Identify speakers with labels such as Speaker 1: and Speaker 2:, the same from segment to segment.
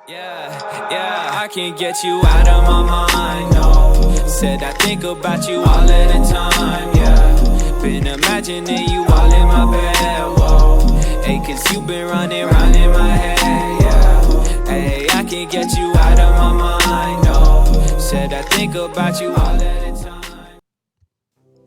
Speaker 1: Yeah, I can't get you out of my mind, no. Said I think about you all of the time, yeah. Been imagining you all in my bed, whoa. Hey, cause you been running round in my head, yeah. Hey, I can't get you out of my mind, no. Said I think about you all of the time.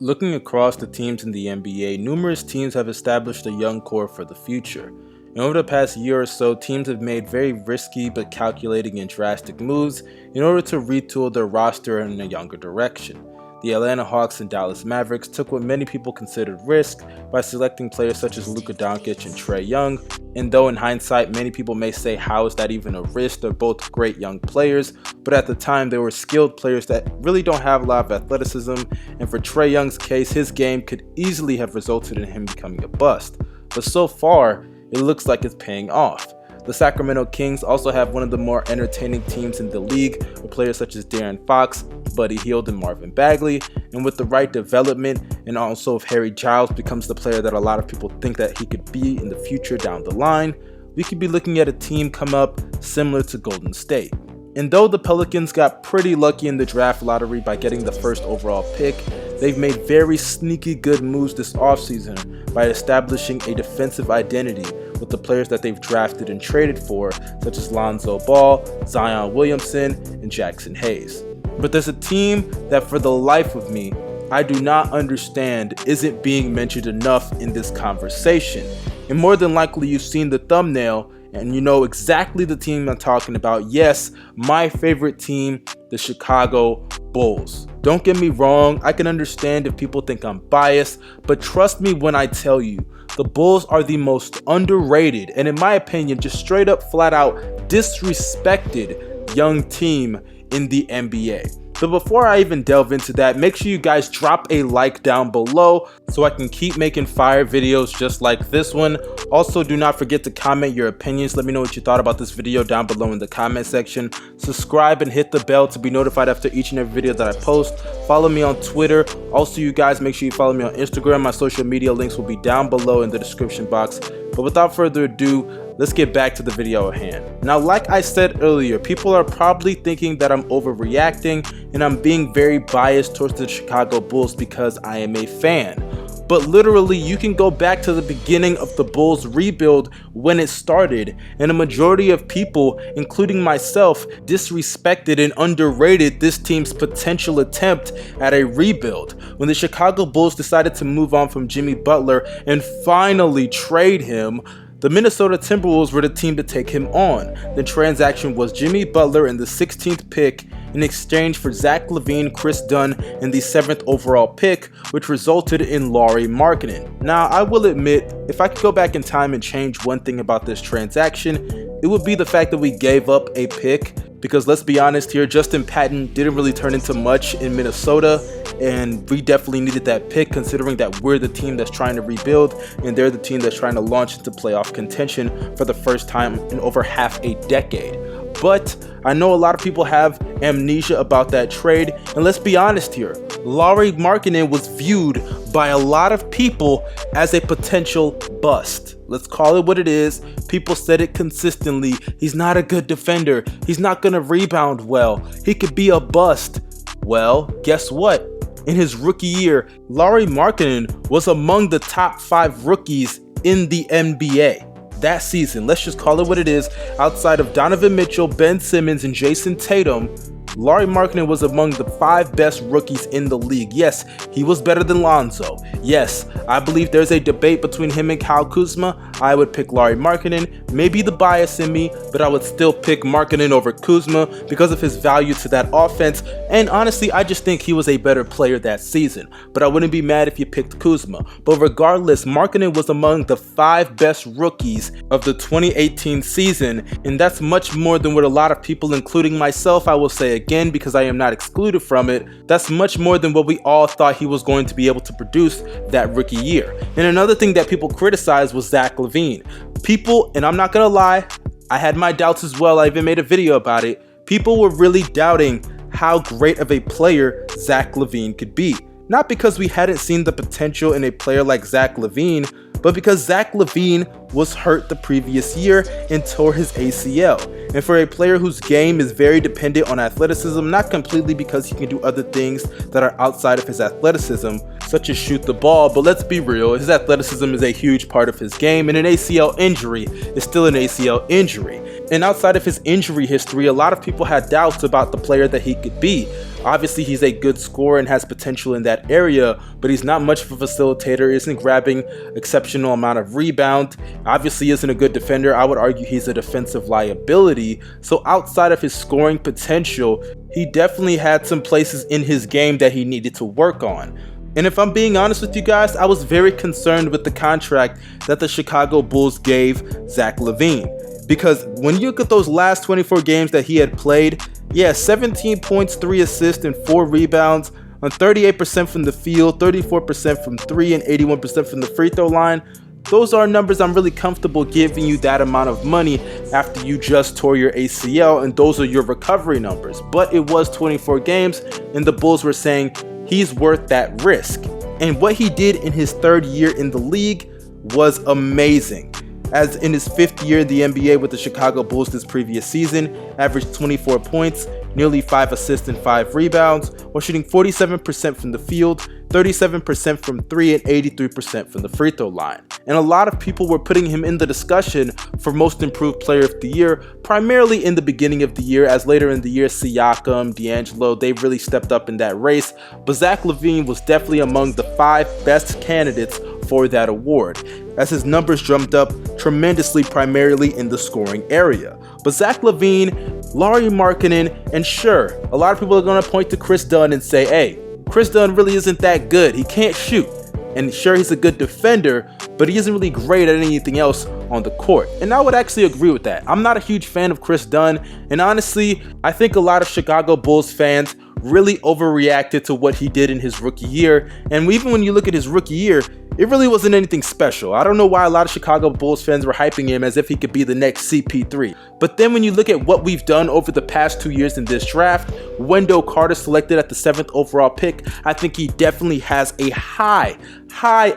Speaker 2: Looking across the teams in the NBA, numerous teams have established a young core for the future. And over the past year or so, teams have made very risky but calculating and drastic moves in order to retool their roster in a younger direction. The Atlanta Hawks and Dallas Mavericks took what many people considered risk by selecting players such as Luka Doncic and Trae Young, and though in hindsight many people may say how is that even a risk, they're both great young players, but at the time they were skilled players that really don't have a lot of athleticism, and for Trae Young's case, his game could easily have resulted in him becoming a bust. But so far, it looks like it's paying off. The Sacramento Kings also have one of the more entertaining teams in the league with players such as De'Aaron Fox, Buddy Hield, and Marvin Bagley, and with the right development, and also if Harry Giles becomes the player that a lot of people think that he could be in the future down the line, we could be looking at a team come up similar to Golden State. And though the Pelicans got pretty lucky in the draft lottery by getting the first overall pick, they've made very sneaky good moves this offseason by establishing a defensive identity with the players that they've drafted and traded for, such as Lonzo Ball, Zion Williamson, and Jackson Hayes. But there's a team that for the life of me, I do not understand isn't being mentioned enough in this conversation. And more than likely you've seen the thumbnail and you know exactly the team I'm talking about. Yes, my favorite team, the Chicago Bulls. Don't get me wrong, I can understand if people think I'm biased, but trust me when I tell you, the Bulls are the most underrated and in my opinion, just straight up flat out disrespected young team in the NBA. But before I even delve into that, make sure you guys drop a like down below so I can keep making fire videos just like this one. Also, do not forget to comment your opinions. Let me know what you thought about this video down below in the comment section. Subscribe and hit the bell to be notified after each and every video that I post. Follow me on Twitter. Also, you guys, make sure you follow me on Instagram. My social media links will be down below in the description box. But without further ado, let's get back to the video at hand. Now, like I said earlier, people are probably thinking that I'm overreacting and I'm being very biased towards the Chicago Bulls because I am a fan. But literally, you can go back to the beginning of the Bulls rebuild when it started, and a majority of people, including myself, disrespected and underrated this team's potential attempt at a rebuild. When the Chicago Bulls decided to move on from Jimmy Butler and finally trade him, the Minnesota Timberwolves were the team to take him on. The transaction was Jimmy Butler and the 16th pick in exchange for Zach Lavine, Chris Dunn, and the 7th overall pick, which resulted in Lauri Markkanen. Now, I will admit, if I could go back in time and change one thing about this transaction, it would be the fact that we gave up a pick, because let's be honest here, Justin Patton didn't really turn into much in Minnesota, and we definitely needed that pick considering that we're the team that's trying to rebuild and they're the team that's trying to launch into playoff contention for the first time in over half a decade. But I know a lot of people have amnesia about that trade, and let's be honest here, Lauri Markkanen was viewed by a lot of people as a potential bust. Let's call it what it is. People said it consistently. He's not a good defender. He's not going to rebound well. He could be a bust. Well, guess what? In his rookie year, Lauri Markkanen was among the top 5 rookies in the NBA. That season, let's just call it what it is, outside of Donovan Mitchell, Ben Simmons, and Jason Tatum, Lauri Markkanen was among the 5 best rookies in the league. Yes, he was better than Lonzo. Yes, I believe there's a debate between him and Kyle Kuzma. I would pick Lauri Markkanen. Maybe the bias in me, but I would still pick Markkanen over Kuzma because of his value to that offense. And honestly, I just think he was a better player that season. But I wouldn't be mad if you picked Kuzma. But regardless, Markkanen was among the 5 best rookies of the 2018 season. And that's much more than what a lot of people, including myself, I will say again, because I am not excluded from it, that's much more than what we all thought he was going to be able to produce that rookie year. And another thing that people criticized was Zach Lavine. People, and I'm not gonna lie, I had my doubts as well, I even made a video about it. People were really doubting how great of a player Zach Lavine could be. Not because we hadn't seen the potential in a player like Zach Lavine, but because Zach Lavine was hurt the previous year and tore his ACL. And for a player whose game is very dependent on athleticism, not completely because he can do other things that are outside of his athleticism, such as shoot the ball, but let's be real, his athleticism is a huge part of his game, and an ACL injury is still an ACL injury. And outside of his injury history, a lot of people had doubts about the player that he could be. Obviously, he's a good scorer and has potential in that area, but he's not much of a facilitator, isn't grabbing exceptional amount of rebound, obviously isn't a good defender. I would argue he's a defensive liability. So outside of his scoring potential, he definitely had some places in his game that he needed to work on. And if I'm being honest with you guys, I was very concerned with the contract that the Chicago Bulls gave Zach Lavine. Because when you look at those last 24 games that he had played, 17 points, 3 assists, and 4 rebounds on 38% from the field, 34% from 3, and 81% from the free throw line. Those are numbers I'm really comfortable giving you that amount of money after you just tore your ACL, and those are your recovery numbers. But it was 24 games, and the Bulls were saying he's worth that risk. And what he did in his 3rd year in the league was amazing. As in his 5th year in the NBA with the Chicago Bulls this previous season, averaged 24 points, nearly 5 assists and 5 rebounds, while shooting 47% from the field, 37% from 3, and 83% from the free throw line. And a lot of people were putting him in the discussion for most improved player of the year, primarily in the beginning of the year, as later in the year Siakam, D'Angelo, they really stepped up in that race. But Zach Lavine was definitely among the 5 best candidates for that award, as his numbers jumped up tremendously, primarily in the scoring area. But Zach Lavine, Lauri Markkanen, and sure, a lot of people are going to point to Chris Dunn and say, hey, Chris Dunn really isn't that good. He can't shoot. And sure, he's a good defender, but he isn't really great at anything else on the court. And I would actually agree with that. I'm not a huge fan of Chris Dunn, and honestly, I think a lot of Chicago Bulls fans really overreacted to what he did in his rookie year. And even when you look at his rookie year, it really wasn't anything special. I don't know why a lot of Chicago Bulls fans were hyping him as if he could be the next CP3. But then when you look at what we've done over the past 2 years in this draft, Wendell Carter selected at the 7th overall pick, I think he definitely has a high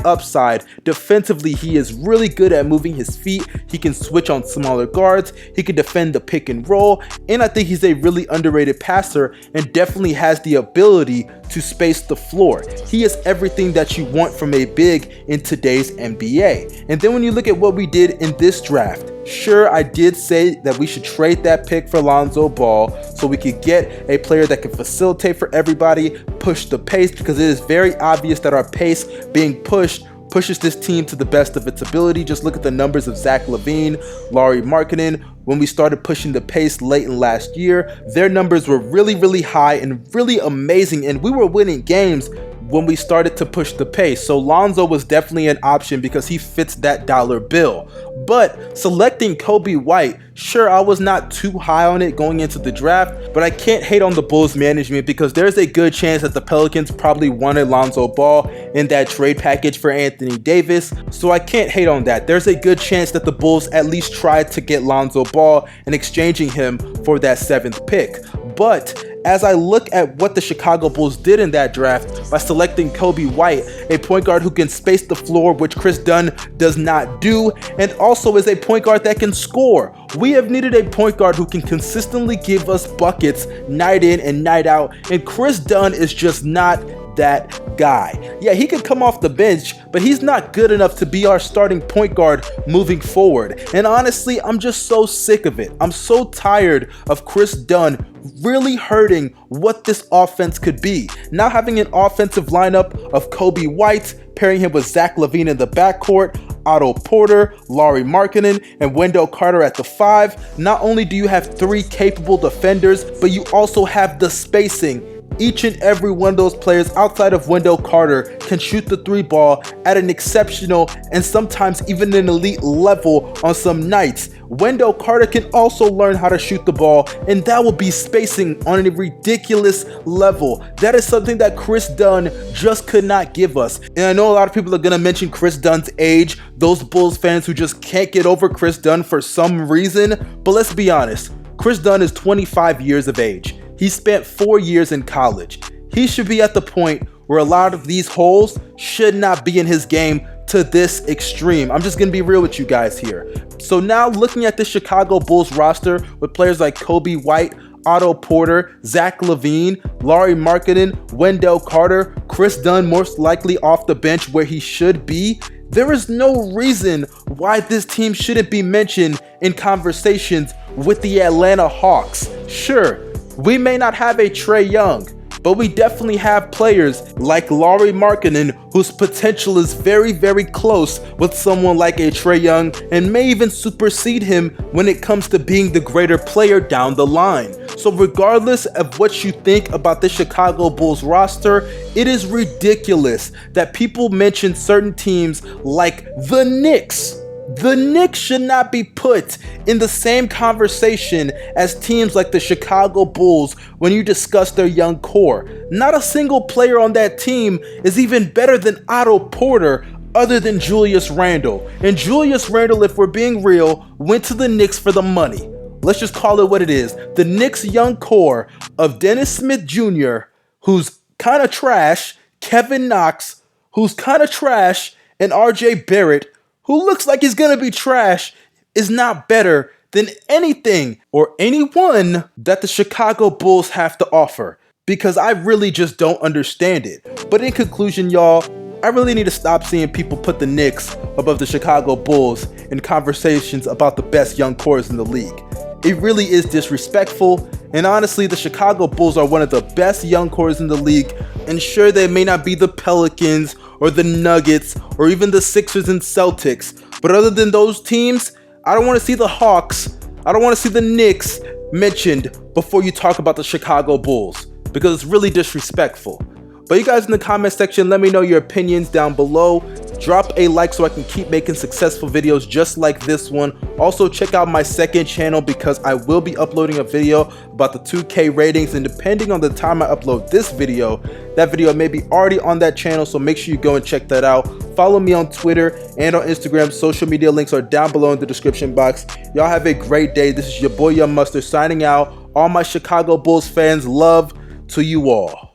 Speaker 2: upside. Defensively, he is really good at moving his feet. He can switch on smaller guards. He can defend the pick and roll. And I think he's a really underrated passer and definitely has the ability to space the floor. He is everything that you want from a big in today's NBA. And then when you look at what we did in this draft, sure, I did say that we should trade that pick for Lonzo Ball so we could get a player that can facilitate for everybody, push the pace, because it is very obvious that our pace being pushes this team to the best of its ability. Just look at the numbers of Zach Lavine, Lauri Markkanen. When we started pushing the pace late in last year, their numbers were really high and really amazing, and we were winning games when we started to push the pace. So Lonzo was definitely an option because he fits that dollar bill. But selecting Coby White, sure, I was not too high on it going into the draft, but I can't hate on the Bulls management because there's a good chance that the Pelicans probably wanted Lonzo Ball in that trade package for Anthony Davis. So I can't hate on that. There's a good chance that the Bulls at least tried to get Lonzo Ball and exchanging him for that 7th pick. But as I look at what the Chicago Bulls did in that draft by selecting Coby White, a point guard who can space the floor, which Chris Dunn does not do, and also is a point guard that can score. We have needed a point guard who can consistently give us buckets night in and night out, and Chris Dunn is just not that guy. Yeah, he could come off the bench, but he's not good enough to be our starting point guard moving forward. And honestly, I'm just so sick of it. I'm so tired of Chris Dunn really hurting what this offense could be. Now having an offensive lineup of Coby White, pairing him with Zach Lavine in the backcourt, Otto Porter, Lauri Markkanen, and Wendell Carter at the 5. Not only do you have 3 capable defenders, but you also have the spacing. Each and every one of those players outside of Wendell Carter can shoot the 3 ball at an exceptional and sometimes even an elite level on some nights. Wendell Carter can also learn how to shoot the ball, and that will be spacing on a ridiculous level. That is something that Chris Dunn just could not give us. And I know a lot of people are going to mention Chris Dunn's age, those Bulls fans who just can't get over Chris Dunn for some reason, but let's be honest, Chris Dunn is 25 years of age. He spent 4 years in college. He should be at the point where a lot of these holes should not be in his game to this extreme. I'm just gonna be real with you guys here. So now looking at the Chicago Bulls roster with players like Kobe White, Otto Porter, Zach Lavine, Lauri Markkanen, Wendell Carter, Chris Dunn most likely off the bench where he should be, there is no reason why this team shouldn't be mentioned in conversations with the Atlanta Hawks. Sure, we may not have a Trae Young, but we definitely have players like Lauri Markkanen whose potential is very, very close with someone like a Trae Young and may even supersede him when it comes to being the greater player down the line. So regardless of what you think about the Chicago Bulls roster, it is ridiculous that people mention certain teams like the Knicks. The Knicks should not be put in the same conversation as teams like the Chicago Bulls when you discuss their young core. Not a single player on that team is even better than Otto Porter other than Julius Randle. And Julius Randle, if we're being real, went to the Knicks for the money. Let's just call it what it is. The Knicks' young core of Dennis Smith Jr., who's kind of trash, Kevin Knox, who's kind of trash, and RJ Barrett, who looks like he's gonna be trash, is not better than anything or anyone that the Chicago Bulls have to offer, because I really just don't understand it. But in conclusion, y'all, I really need to stop seeing people put the Knicks above the Chicago Bulls in conversations about the best young cores in the league. It really is disrespectful, and honestly, the Chicago Bulls are one of the best young cores in the league, and sure, they may not be the Pelicans or the Nuggets or even the Sixers and Celtics, but other than those teams, I don't want to see the Hawks, I don't want to see the Knicks mentioned before you talk about the Chicago Bulls, because it's really disrespectful. But you guys in the comment section, let me know your opinions down below. Drop a like so I can keep making successful videos just like this one. Also check out my second channel because I will be uploading a video about the 2K ratings, and depending on the time I upload this video, that video may be already on that channel, so make sure you go and check that out. Follow me on Twitter and on Instagram. Social media links are down below in the description box. Y'all have a great day. This is your boy Young Mustard signing out. All my Chicago Bulls fans, love to you all.